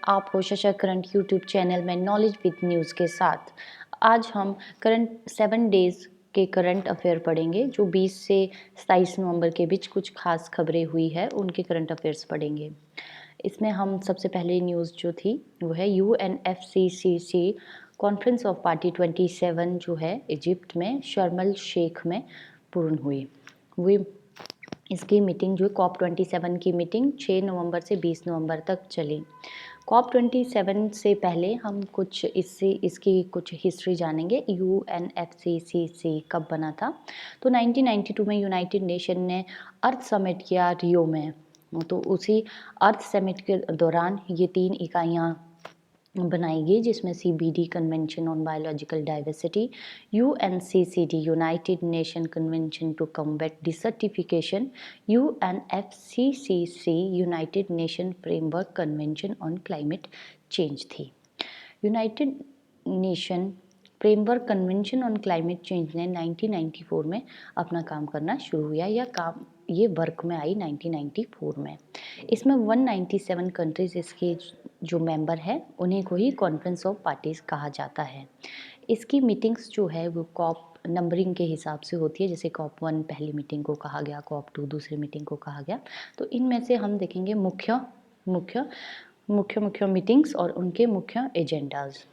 आप हो सशक्त करंट यूट्यूब चैनल में नॉलेज विद न्यूज़ के साथ। आज हम करंट 7 डेज़ के करंट अफेयर पढ़ेंगे जो 20 से 27 नवंबर के बीच कुछ खास खबरें हुई है उनके करंट अफेयर्स पढ़ेंगे। इसमें हम सबसे पहले न्यूज़ जो थी वो है UNFCCC कॉन्फ्रेंस ऑफ पार्टी 27 जो है इजिप्ट में शर्म शेख में पूर्ण हुई। इसकी मीटिंग जो COP 27 की मीटिंग 6 नवंबर से 20 नवंबर तक चली। COP 27 से पहले हम इसकी कुछ हिस्ट्री जानेंगे। UNFCCC कब बना था? तो 1992 में यूनाइटेड नेशन ने अर्थ समिट किया रियो में। तो उसी अर्थ समिट के दौरान ये 3 इकाइयाँ बनाई गई जिसमें CBD convention on biological diversity, UNCCD united nation convention to combat desertification, UNFCCC united nation framework convention on climate change थी। United nation framework convention on climate change ने 1994 में अपना काम करना शुरू किया। ये वर्क में आई 1994 में। इसमें 197 कंट्रीज इसके जो मेंबर है उन्हीं को ही कॉन्फ्रेंस ऑफ पार्टीज़ कहा जाता है। इसकी मीटिंग्स जो है वो कॉप नंबरिंग के हिसाब से होती है, जैसे COP 1 पहली मीटिंग को कहा गया, COP 2 दूसरी मीटिंग को कहा गया। तो इनमें से हम देखेंगे मुख्य मीटिंग्स और उनके मुख्य एजेंडाज।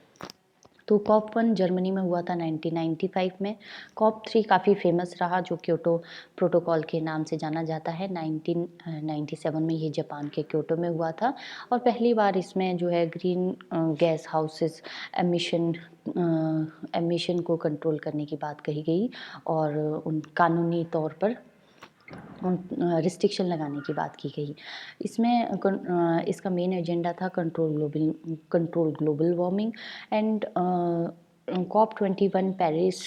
तो COP 1 जर्मनी में हुआ था 1995 में। COP 3 काफ़ी फेमस रहा जो क्योटो प्रोटोकॉल के नाम से जाना जाता है। 1997 में ये जापान के क्योटो में हुआ था और पहली बार इसमें जो है ग्रीन गैस हाउसेस एमिशन को कंट्रोल करने की बात कही गई और उन कानूनी तौर पर रिस्ट्रिक्शन लगाने की बात की गई। इसमें इसका मेन एजेंडा था control global warming and COP 21 Paris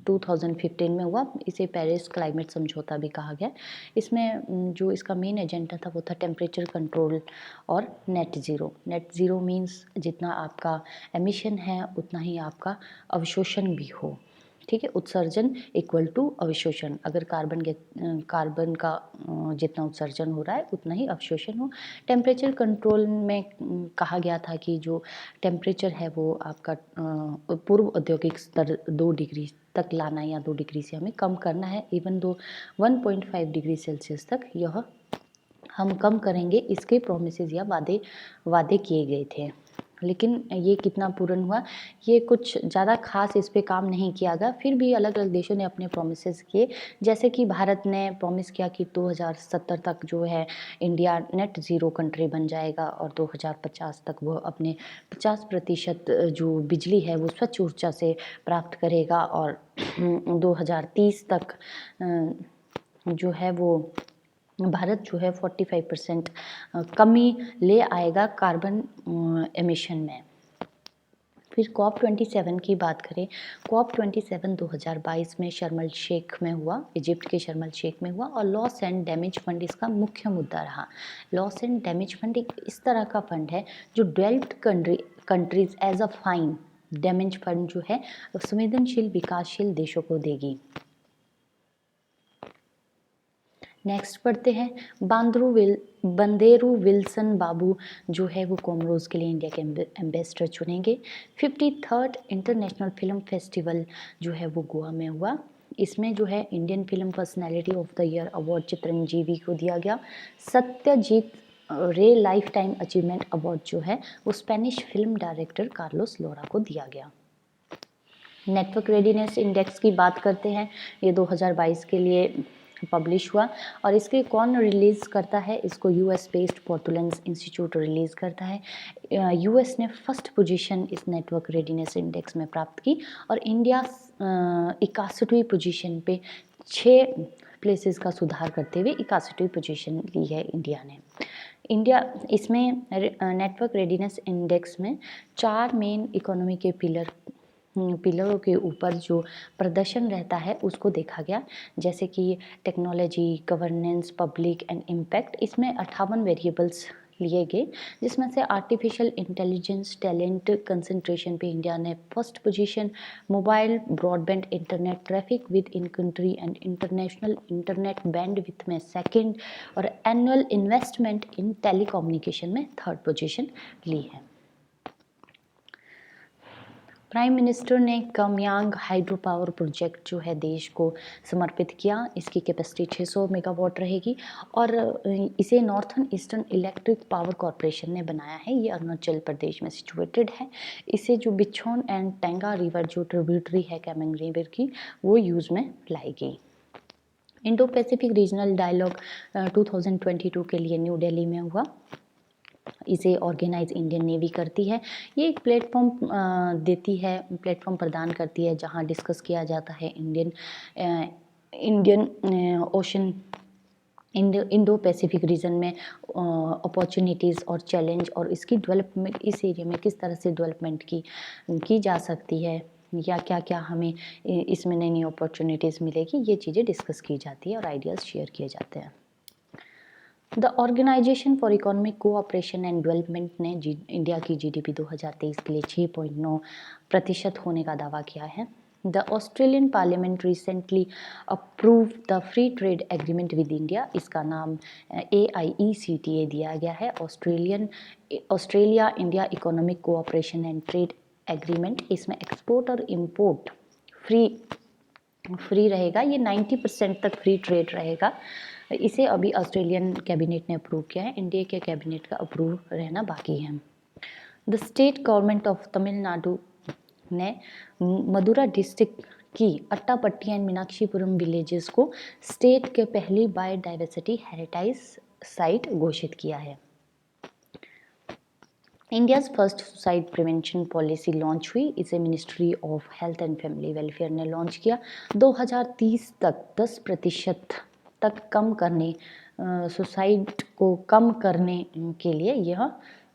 2015 में हुआ। इसे पेरिस क्लाइमेट समझौता भी कहा गया। इसमें जो इसका मेन एजेंडा था वो था टेम्परेचर कंट्रोल और नेट ज़ीरो मीन्स जितना आपका एमिशन है उतना ही आपका अवशोषण भी हो। ठीक है, उत्सर्जन इक्वल टू अवशोषण। अगर कार्बन का जितना उत्सर्जन हो रहा है उतना ही अवशोषण हो। टेम्परेचर कंट्रोल में कहा गया था कि जो टेम्परेचर है वो आपका पूर्व औद्योगिक स्तर 2 डिग्री तक लाना या 2 डिग्री से हमें कम करना है। इवन दो 1.5 डिग्री सेल्सियस तक यह हम कम करेंगे, इसके प्रोमिसेस या वादे किए गए थे। लेकिन ये कितना पूर्ण हुआ, ये कुछ ज़्यादा खास इस पे काम नहीं किया गया। फिर भी अलग अलग देशों ने अपने प्रोमिसेस किए, जैसे कि भारत ने प्रॉमिस किया कि 2070 तक जो है इंडिया नेट ज़ीरो कंट्री बन जाएगा और 2050 तक वो अपने 50% जो बिजली है वो स्वच्छ ऊर्जा से प्राप्त करेगा और 2030 तक जो है वो भारत जो है 45% कमी ले आएगा कार्बन एमिशन में। फिर COP 27 की बात करें, COP 27 2022 में शर्म एल शेख में हुआ, इजिप्ट के शर्म एल शेख में हुआ और लॉस एंड डैमेज फंड इसका मुख्य मुद्दा रहा। लॉस एंड डैमेज फंड एक इस तरह का फंड है जो developed countries as a fine damage fund जो है संवेदनशील विकासशील देशों को देगी। नेक्स्ट पढ़ते हैं, बंदेरू विल्सन बाबू जो है वो कोमरोज के लिए इंडिया के एम्बेसडर चुनेंगे। 53rd इंटरनेशनल फिल्म फेस्टिवल जो है वो गोवा में हुआ। इसमें जो है Indian film personality of the year award Chiranjeevi को दिया गया। सत्यजीत रे लाइफ टाइम अचीवमेंट अवार्ड जो है वो स्पेनिश फिल्म डायरेक्टर कार्लोस लोरा को दिया गया। नेटवर्क रेडीनेस इंडेक्स की बात करते हैं, ये 2022 के लिए पब्लिश हुआ और इसके कौन रिलीज़ करता है, इसको US बेस्ड पोर्टुलेंस इंस्टीट्यूट रिलीज़ करता है। US ने फर्स्ट पोजीशन इस नेटवर्क रेडीनेस इंडेक्स में प्राप्त की और इंडिया 61वीं पोजीशन पे 6 प्लेसेस का सुधार करते हुए 61वीं पोजीशन ली है इंडिया। इसमें नेटवर्क रेडीनेस इंडेक्स में 4 मेन इकोनॉमी के पिलरों के ऊपर जो प्रदर्शन रहता है उसको देखा गया, जैसे कि technology, governance, public and impact. इसमें 58 वेरिएबल्स लिए गए, जिसमें से आर्टिफिशियल इंटेलिजेंस टैलेंट कंसंट्रेशन पे इंडिया ने first position, mobile broadband internet traffic with in country and international internet bandwidth में सेकंड और एनुअल इन्वेस्टमेंट इन टेलीकम्युनिकेशन में थर्ड पोजीशन ली है। प्राइम मिनिस्टर ने कमयांग हाइड्रो पावर प्रोजेक्ट जो है देश को समर्पित किया। इसकी कैपेसिटी 600 मेगावाट रहेगी और इसे northern eastern electric power corporation ने बनाया है। ये अरुणाचल प्रदेश में सिचुएटेड है। इसे जो बिछोन एंड टेंगा रिवर जो ट्रिब्यूटरी है कैमंग रिवर की, वो यूज़ में लाई गई। इंडो पैसिफिक रीजनल डायलॉग 2022 के लिए न्यू दिल्ली में हुआ। इसे ऑर्गेनाइज इंडियन नेवी करती है। ये एक प्लेटफॉर्म देती है, प्लेटफॉर्म प्रदान करती है जहां डिस्कस किया जाता है Indian ocean Indo Pacific region में अपॉर्चुनिटीज़ और चैलेंज और इसकी डेवलपमेंट, इस एरिया में किस तरह से डेवलपमेंट की जा सकती है या क्या क्या हमें इसमें नई नई अपॉर्चुनिटीज़ मिलेगी, ये चीज़ें डिस्कस की जाती है और आइडियाज़ शेयर किए जाते हैं। The organisation for economic cooperation and development ने इंडिया की जीडीपी 2023 के लिए 6.9% होने का दावा किया है। The Australian parliament recently approve the free trade agreement with India. इसका नाम AIECTA दिया गया है। Australia India economic cooperation and trade agreement. इसमें एक्सपोर्ट और इम्पोर्ट फ्री रहेगा। ये 90% तक फ्री ट्रेड रहेगा। इसे अभी ऑस्ट्रेलियन कैबिनेट ने अप्रूव किया है। इंडिया के कैबिनेट का अप्रूव रहना बाकी है। The state government of Tamil Nadu ने मदुरा डिस्ट्रिक्ट की अट्टापट्टी एंड मीनाक्षीपुरम विलेजेस को स्टेट के पहली बायोडाइवर्सिटी हेरिटेज साइट घोषित किया है। India's first suicide prevention policy launch हुई। इसे ministry of health and family welfare ने लॉन्च किया। 2030 तक 10% तक कम करने, सुसाइड को कम करने के लिए यह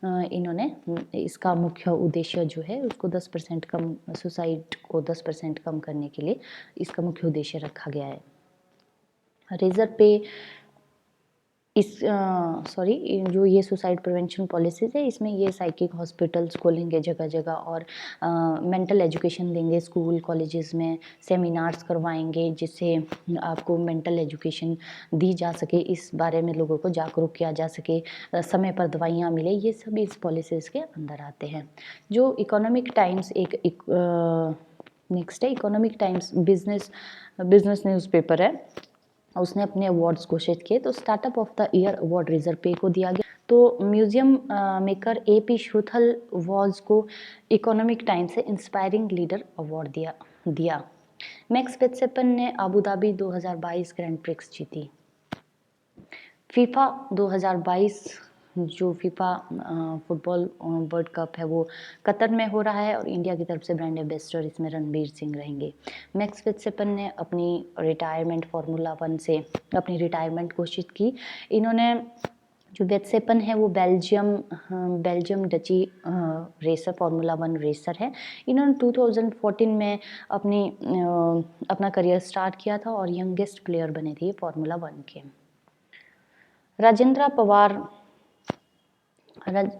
इन्होंने इसका मुख्य उद्देश्य जो है उसको 10% कम, सुसाइड को 10% कम करने के लिए इसका मुख्य उद्देश्य रखा गया है। रिजर्व पे जो ये सुसाइड प्रिवेंशन पॉलिसीज़ है, इसमें ये साइकिक हॉस्पिटल्स खोलेंगे जगह जगह और मेंटल एजुकेशन देंगे। स्कूल कॉलेजेस में सेमिनार्स करवाएंगे जिससे आपको मेंटल एजुकेशन दी जा सके, इस बारे में लोगों को जागरूक किया जा सके, समय पर दवाइयाँ मिले, ये सब इस पॉलिसीज़ के अंदर आते हैं। जो इकोनॉमिक टाइम्स नेक्स्ट है, इकोनॉमिक टाइम्स बिजनेस न्यूज़पेपर है, उसने अपने अवार्ड्स घोषित किए। तो startup of the year award reserve पे को दिया गया। तो म्यूजियम मेकर AP श्रुथल वॉज को इकोनॉमिक टाइम्स से इंस्पायरिंग लीडर अवार्ड दिया। मैक्स वर्स्टेपन ने अबू धाबी 2022 ग्रैंड प्रिक्स जीती। फीफा 2022 जो फीफा फुटबॉल वर्ल्ड कप है वो कतर में हो रहा है और इंडिया की तरफ से ब्रांड एम्बेसडर इसमें रणवीर सिंह रहेंगे। मैक्स वर्स्टेपन ने अपनी रिटायरमेंट फार्मूला 1 से अपनी रिटायरमेंट घोषित की। इन्होंने जो वर्स्टेपन है वो Belgium duchy racer, formula 1 racer है। इन्होंने 2014 में अपना करियर स्टार्ट किया था और यंगेस्ट प्लेयर बने थे फार्मूला 1 के।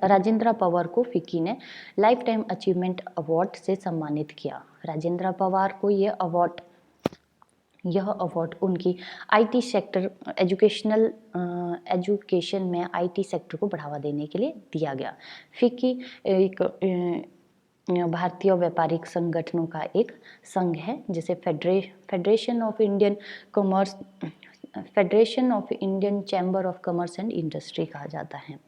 राजेंद्र पवार को फिक्की ने लाइफ टाइम अचीवमेंट अवार्ड से सम्मानित किया। राजेंद्र पवार को यह अवार्ड उनकी IT सेक्टर एजुकेशन में IT सेक्टर को बढ़ावा देने के लिए दिया गया। फिक्की एक भारतीय व्यापारिक संगठनों का एक संघ है जिसे federation of Indian chamber of commerce and industry कहा जाता है।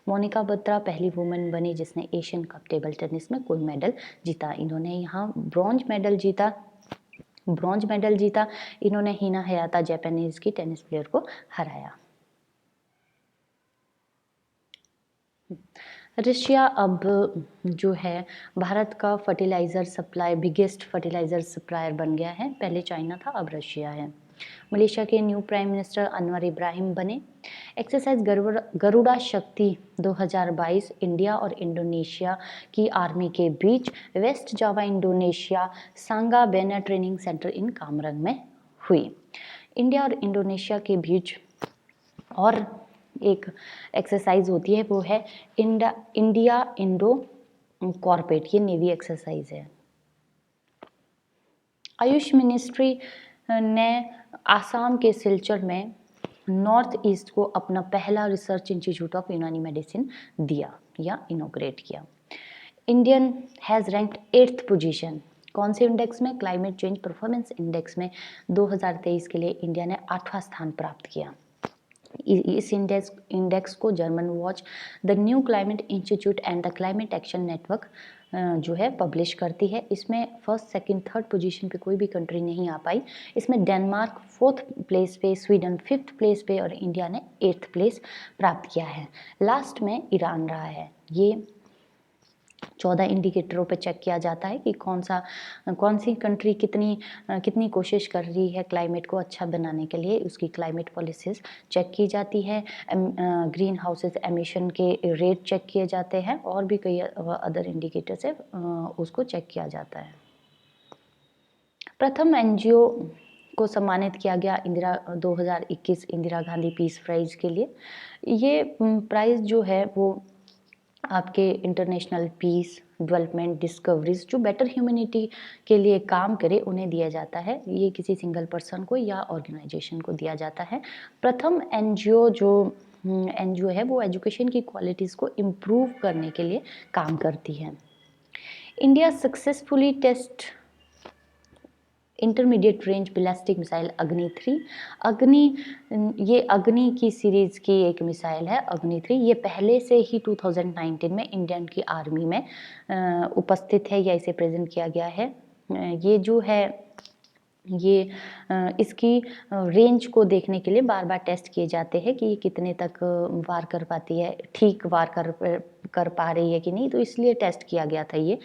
मोनिका बत्रा पहली वुमेन बनी जिसने एशियन कप टेबल टेनिस में गोल्ड मेडल जीता। इन्होंने यहाँ ब्रॉन्ज मेडल जीता। इन्होंने हिना हयाता जापानीज की टेनिस प्लेयर को हराया। रशिया अब जो है भारत का बिगेस्ट फर्टिलाइजर सप्लायर बन गया है। पहले चाइना था, अब रशिया है। मलेशिया के new prime minister Anwar Ibrahim बने। एक्सरसाइज गरुड़ा शक्ति 2022 इंडिया और इंडोनेशिया की आर्मी के बीच वेस्ट जावा इंडोनेशिया सांगा बेना ट्रेनिंग सेंटर इन कामरंग में हुई। इंडिया और इंडोनेशिया के बीच और एक एक्सरसाइज होती है, वो है इंडिया इंडो कॉर्पेट, ये नेवी एक्सरसाइज है। आयुष मिनिस्ट्री ने आसाम के सिलचर में नॉर्थ ईस्ट को अपना पहला रिसर्च इंस्टीट्यूट ऑफ यूनानी मेडिसिन दिया या इनोग्रेट किया। Indian has ranked 8th position, कौन से इंडेक्स में? क्लाइमेट चेंज परफॉर्मेंस इंडेक्स में 2023 के लिए इंडिया ने 8वां स्थान प्राप्त किया। इस इंडेक्स को German watch, the new climate institute and the climate action network जो है पब्लिश करती है। इसमें फर्स्ट, सेकंड, थर्ड पोजीशन पे कोई भी कंट्री नहीं आ पाई। इसमें डेनमार्क 4th प्लेस पे, स्वीडन 5th प्लेस पे और इंडिया ने 8th प्लेस प्राप्त किया है। लास्ट में ईरान रहा है। ये 14 इंडिकेटरों पे चेक किया जाता है कि कौन सी कंट्री कितनी कोशिश कर रही है क्लाइमेट को अच्छा बनाने के लिए। उसकी क्लाइमेट पॉलिसीज़ चेक की जाती है, ग्रीन हाउसेस एमिशन के रेट चेक किए जाते हैं और भी कई अदर इंडिकेटर्स है, उसको चेक किया जाता है। प्रथम एनजीओ को सम्मानित किया गया 2021 इंदिरा गांधी पीस प्राइज़ के लिए। ये प्राइज़ जो है वो आपके इंटरनेशनल पीस, डेवलपमेंट, डिस्कवरीज जो बेटर ह्यूमैनिटी के लिए काम करे उन्हें दिया जाता है। ये किसी सिंगल पर्सन को या ऑर्गेनाइजेशन को दिया जाता है। प्रथम एनजीओ है वो एजुकेशन की क्वालिटीज़ को इम्प्रूव करने के लिए काम करती है। India successfully test intermediate range ballistic missile Agni 3। ये अग्नि की सीरीज़ की एक मिसाइल है अग्नि 3। ये पहले से ही 2019 में इंडियन की आर्मी में उपस्थित है या इसे प्रेजेंट किया गया है। ये जो है ये इसकी रेंज को देखने के लिए बार बार टेस्ट किए जाते हैं कि ये कितने तक वार कर पाती है, ठीक वार कर पा रही है कि नहीं, तो इसलिए टेस्ट किया गया था। ये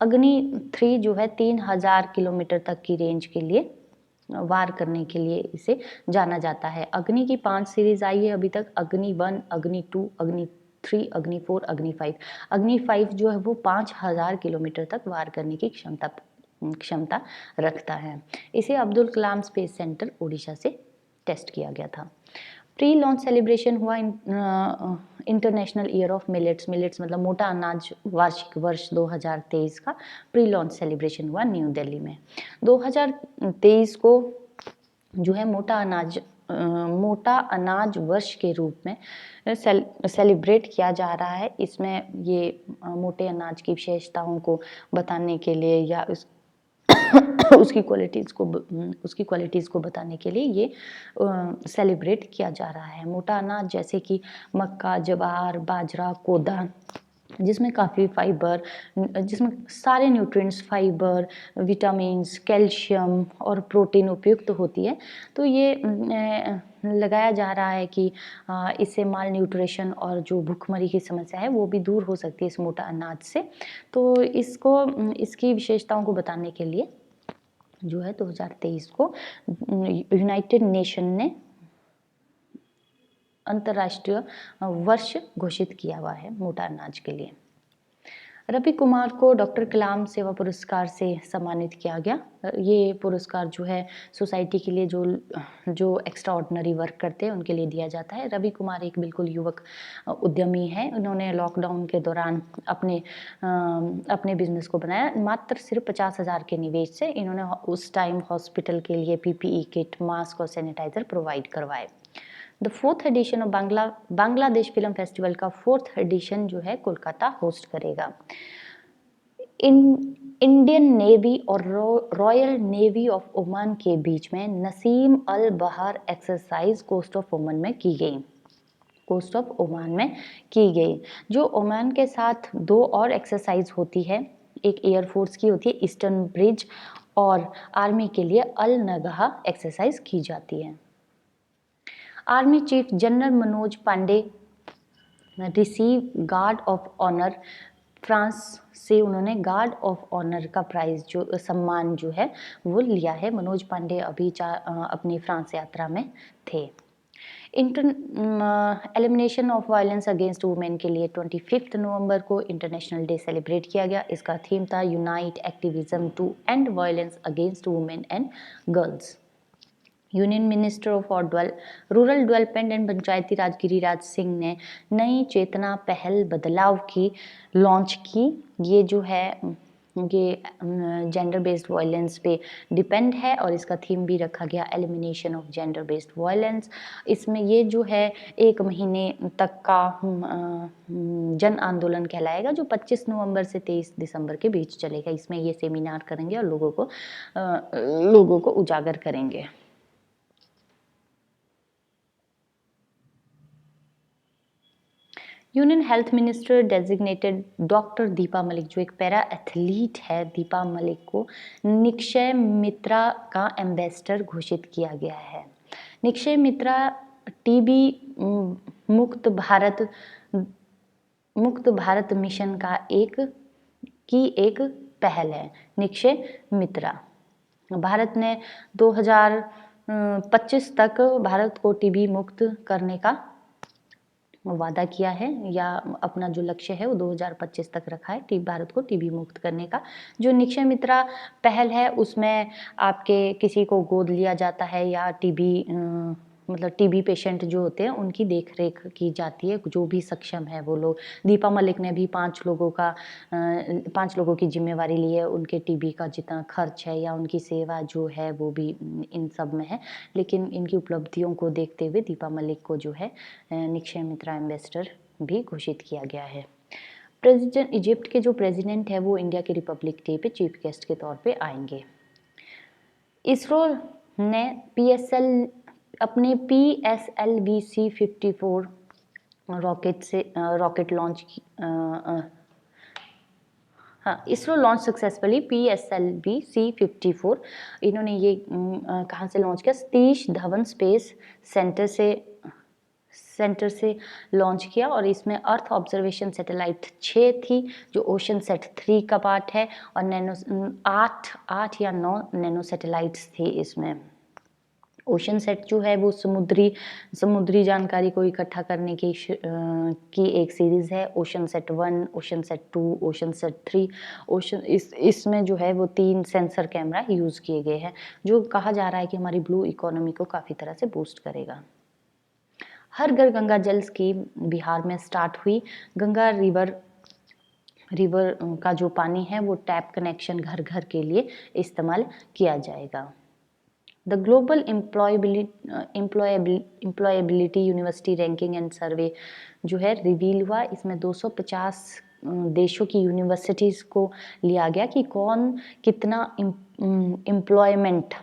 अग्नि 3 जो है 3000 किलोमीटर तक की रेंज के लिए वार करने के लिए इसे जाना जाता है। अग्नि की 5 सीरीज आई है अभी तक, अग्नि 1, अग्नि 2, अग्नि 3, अग्नि 4, अग्नि 5। अग्नि 5 जो है वो 5000 किलोमीटर तक वार करने की क्षमता रखता है। इसे अब्दुल कलाम स्पेस सेंटर उड़ीसा से टेस्ट किया गया था। प्री लॉन्च सेलिब्रेशन हुआ इंटरनेशनल ईयर ऑफ मिलेट्स मतलब मोटा अनाज वार्षिक वर्ष 2023 का प्री लॉन्च सेलिब्रेशन हुआ न्यू दिल्ली में। 2023 को जो है मोटा अनाज वर्ष के रूप में सेलिब्रेट किया जा रहा है। इसमें ये मोटे अनाज की विशेषताओं को बताने के लिए या उसकी क्वालिटीज़ को बताने के लिए ये सेलिब्रेट किया जा रहा है। मोटा अनाज जैसे कि मक्का, ज्वार, बाजरा, कोदा, जिसमें काफ़ी फाइबर, जिसमें सारे न्यूट्रिएंट्स, फाइबर, विटामिन्स, कैल्शियम और प्रोटीन उपयुक्त होती है। तो ये लगाया जा रहा है कि इससे माल न्यूट्रिशन और जो भूखमरी की समस्या है वो भी दूर हो सकती है इस मोटा अनाज से। तो इसकी विशेषताओं को बताने के लिए जो है 2023 को यूनाइटेड नेशन ने अंतर्राष्ट्रीय वर्ष घोषित किया हुआ है मोटा अनाज के लिए। रवि कुमार को डॉक्टर कलाम सेवा पुरस्कार से सम्मानित किया गया। ये पुरस्कार जो है सोसाइटी के लिए जो एक्स्ट्रा ऑर्डिनरी वर्क करते हैं उनके लिए दिया जाता है। रवि कुमार एक बिल्कुल युवक उद्यमी हैं। उन्होंने लॉकडाउन के दौरान अपने बिजनेस को बनाया। मात्र सिर्फ 50,000 के निवेश से इन्होंने उस टाइम हॉस्पिटल के लिए PPE किट, मास्क और सैनिटाइजर प्रोवाइड करवाए। The 4th edition of Bangladesh film festival का 4th एडिशन जो है कोलकाता होस्ट करेगा। इंडियन नेवी और रॉयल नेवी ऑफ ओमान के बीच में नसीम अल बहार एक्सरसाइज कोस्ट ऑफ ओमान में की गई। जो ओमान के साथ 2 और एक्सरसाइज होती है, एक एयरफोर्स की होती है ईस्टर्न ब्रिज और आर्मी के लिए अल नगहा एक्सरसाइज की जाती है। Army chief General Manoj Pande receive guard of honour. France से उन्होंने गार्ड ऑफ ऑनर का प्राइज जो सम्मान जो है वो लिया है। मनोज पांडे अभी अपनी फ्रांस यात्रा में थे। Elimination of violence against women के लिए 25 नवंबर को इंटरनेशनल डे सेलिब्रेट किया गया। इसका थीम था unite activism to end violence against women and girls. Union minister of rural development and Panchayati Raj Giriraj Singh ने नई चेतना पहल बदलाव की लॉन्च की। ये जो है ये जेंडर बेस्ड वायलेंस पे डिपेंड है और इसका थीम भी रखा गया elimination of gender based violence. इसमें ये जो है 1 महीने तक का जन आंदोलन कहलाएगा जो 25 नवंबर से 23 दिसंबर के बीच चलेगा। इसमें ये सेमिनार करेंगे और लोगों को उजागर करेंगे। Union health minister designated doctor Deepa Malik, जो एक पैरा एथलीट है, दीपा मलिक को निक्षय मित्रा का एम्बेसडर घोषित किया गया है। निक्षय मित्रा टीबी मुक्त भारत मिशन का एक पहल है। निक्षय मित्रा भारत ने 2025 तक भारत को टीबी मुक्त करने का वादा किया है, या अपना जो लक्ष्य है वो 2025 तक रखा है भारत को टीबी मुक्त करने का। जो निक्षय मित्रा पहल है उसमें आपके किसी को गोद लिया जाता है या मतलब टीबी पेशेंट जो होते हैं उनकी देख रेख की जाती है, जो भी सक्षम है वो लोग। दीपा मलिक ने भी 5 लोगों की जिम्मेवारी ली है। उनके टीबी का जितना खर्च है या उनकी सेवा जो है वो भी इन सब में है। लेकिन इनकी उपलब्धियों को देखते हुए दीपा मलिक को जो है निक्षय मित्रा एम्बेसडर भी घोषित किया गया है। इजिप्ट के जो प्रेसिडेंट है वो इंडिया के रिपब्लिक डे पे चीफ गेस्ट के तौर पे आएंगे। इसरो ने अपने PSLV-C-54 रॉकेट लॉन्च की। हाँ, इसरो लॉन्च सक्सेसफुली PSLV-C-54। इन्होंने ये कहाँ से लॉन्च किया? सतीश धवन स्पेस सेंटर से लॉन्च किया और इसमें अर्थ ऑब्जर्वेशन सैटेलाइट 6 थी जो ओशन सेट 3 का पार्ट है और 8 या 9 नैनो सैटेलाइट्स थी इसमें। ओशन सेट जो है वो समुद्री जानकारी को इकट्ठा करने की एक सीरीज़ है। Ocean set 1, ocean set 2, ocean set 3। इसमें जो है वो 3 सेंसर कैमरा यूज़ किए गए हैं जो कहा जा रहा है कि हमारी ब्लू इकोनॉमी को काफ़ी तरह से बूस्ट करेगा। हर घर गंगा जल स्कीम बिहार में स्टार्ट हुई। गंगा रिवर का जो पानी है वो टैप कनेक्शन घर घर के लिए इस्तेमाल किया जाएगा। The global employability university ranking and सर्वे जो है रिवील हुआ। इसमें 250 देशों की यूनिवर्सिटीज़ को लिया गया कि कौन कितना एम्प्लॉयमेंट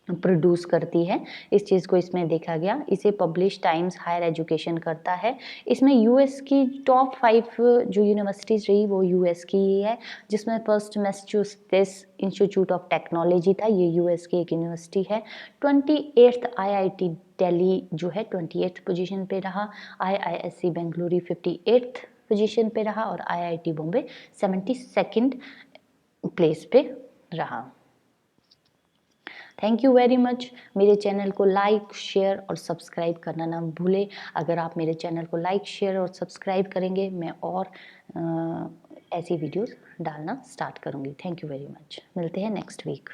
प्रोड्यूस करती है। इस चीज़ को इसमें देखा गया। इसे पब्लिश टाइम्स हायर एजुकेशन करता है। इसमें यूएस की टॉप 5 जो यूनिवर्सिटीज़ रही वो यूएस की ही है, जिसमें first Massachusetts institute of technology था, ये यूएस की एक यूनिवर्सिटी है। 28th IIT दिल्ली जो है 28th पोजीशन पे रहा। IISc बेंगलुरु 58th पोजीशन पे रहा और IIT बॉम्बे 72nd प्लेस पे रहा। Thank you very much. मेरे चैनल को लाइक, शेयर और सब्सक्राइब करना ना भूलें। अगर आप मेरे चैनल को लाइक, शेयर और सब्सक्राइब करेंगे मैं और ऐसी वीडियोस डालना स्टार्ट करूँगी। Thank you very much. मिलते हैं नेक्स्ट वीक।